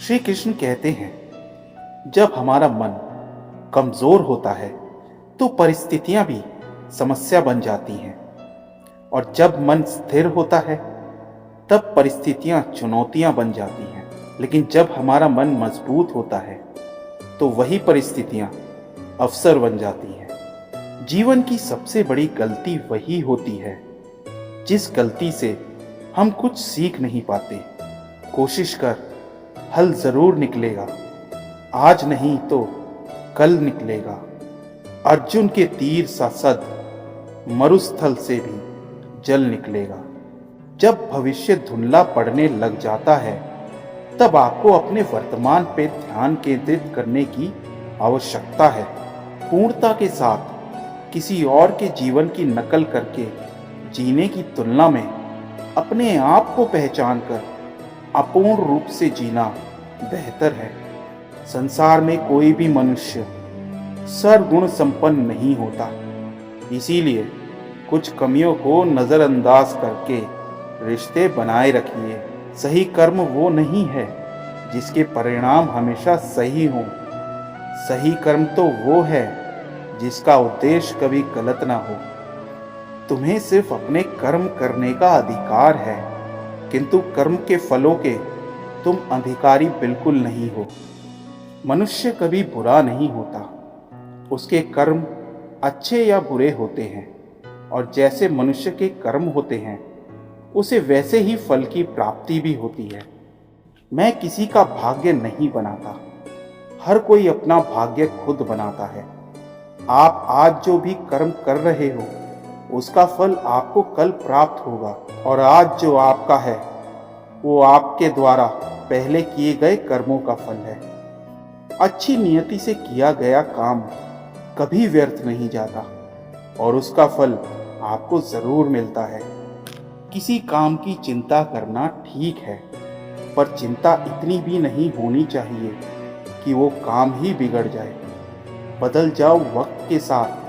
श्री कृष्ण कहते हैं, जब हमारा मन कमजोर होता है तो परिस्थितियां भी समस्या बन जाती हैं, और जब मन स्थिर होता है तब परिस्थितियां चुनौतियां बन जाती हैं। लेकिन जब हमारा मन मजबूत होता है तो वही परिस्थितियां अवसर बन जाती हैं। जीवन की सबसे बड़ी गलती वही होती है जिस गलती से हम कुछ सीख नहीं पाते। कोशिश कर, हल जरूर निकलेगा, आज नहीं तो कल निकलेगा। अर्जुन के तीर सा सद मरुस्थल से भी जल निकलेगा। जब भविष्य धुंधला पड़ने लग जाता है तब आपको अपने वर्तमान पे ध्यान केंद्रित करने की आवश्यकता है। पूर्णता के साथ किसी और के जीवन की नकल करके जीने की तुलना में अपने आप को पहचान कर अपूर्ण रूप से जीना बेहतर है। संसार में कोई भी मनुष्य सर्वगुण संपन्न नहीं होता, इसीलिए कुछ कमियों को नजरअंदाज करके रिश्ते बनाए रखिए। सही कर्म वो नहीं है जिसके परिणाम हमेशा सही हों। सही कर्म तो वो है जिसका उद्देश्य कभी गलत ना हो। तुम्हें सिर्फ अपने कर्म करने का अधिकार है, किंतु कर्म के फलों के तुम अधिकारी बिल्कुल नहीं हो। मनुष्य कभी बुरा नहीं होता, उसके कर्म अच्छे या बुरे होते हैं, और जैसे मनुष्य के कर्म होते हैं उसे वैसे ही फल की प्राप्ति भी होती है। मैं किसी का भाग्य नहीं बनाता, हर कोई अपना भाग्य खुद बनाता है। आप आज जो भी कर्म कर रहे हो उसका फल आपको कल प्राप्त होगा, और आज जो आपका है वो आपके द्वारा पहले किए गए कर्मों का फल है। अच्छी नियति से किया गया काम कभी व्यर्थ नहीं जाता, और उसका फल आपको जरूर मिलता है। किसी काम की चिंता करना ठीक है, पर चिंता इतनी भी नहीं होनी चाहिए कि वो काम ही बिगड़ जाए। बदल जाओ वक्त के साथ,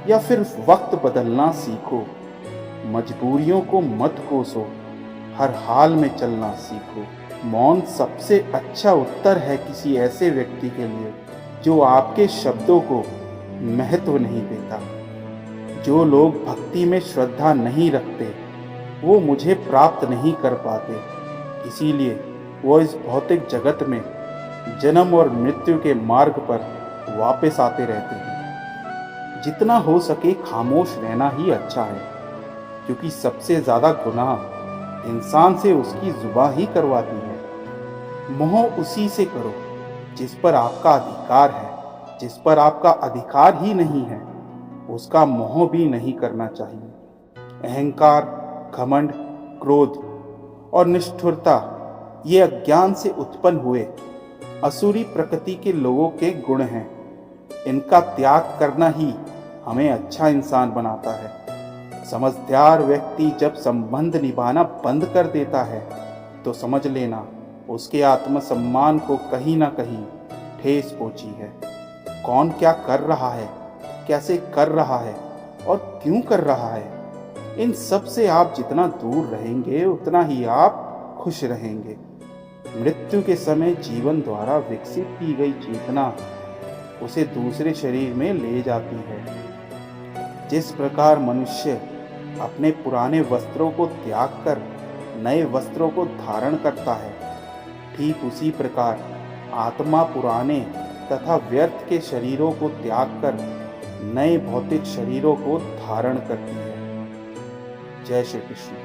या फिर वक्त बदलना सीखो। मजबूरियों को मत कोसो, हर हाल में चलना सीखो। मौन सबसे अच्छा उत्तर है किसी ऐसे व्यक्ति के लिए जो आपके शब्दों को महत्व नहीं देता। जो लोग भक्ति में श्रद्धा नहीं रखते वो मुझे प्राप्त नहीं कर पाते, इसीलिए वो इस भौतिक जगत में जन्म और मृत्यु के मार्ग पर वापस आते रहते हैं। जितना हो सके खामोश रहना ही अच्छा है, क्योंकि सबसे ज्यादा गुनाह इंसान से उसकी जुबान ही करवाती है। मोह उसी से करो जिस पर आपका अधिकार है, जिस पर आपका अधिकार ही नहीं है उसका मोह भी नहीं करना चाहिए। अहंकार, घमंड, क्रोध और निष्ठुरता ये अज्ञान से उत्पन्न हुए असुरी प्रकृति के लोगों के गुण हैं। इनका त्याग करना ही हमें अच्छा इंसान बनाता है। समझदार व्यक्ति जब संबंध निभाना बंद कर देता है तो समझ लेना उसके आत्मसम्मान को कहीं ना कहीं ठेस पहुंची है। कौन क्या कर रहा है, कैसे कर रहा है और क्यों कर रहा है, इन सब से आप जितना दूर रहेंगे उतना ही आप खुश रहेंगे। मृत्यु के समय जीवन द्वारा विकसित की गई चेतना उसे दूसरे शरीर में ले जाती है। जिस प्रकार मनुष्य अपने पुराने वस्त्रों को त्याग कर नए वस्त्रों को धारण करता है, ठीक उसी प्रकार आत्मा पुराने तथा व्यर्थ के शरीरों को त्याग कर नए भौतिक शरीरों को धारण करती है। जय श्री कृष्ण।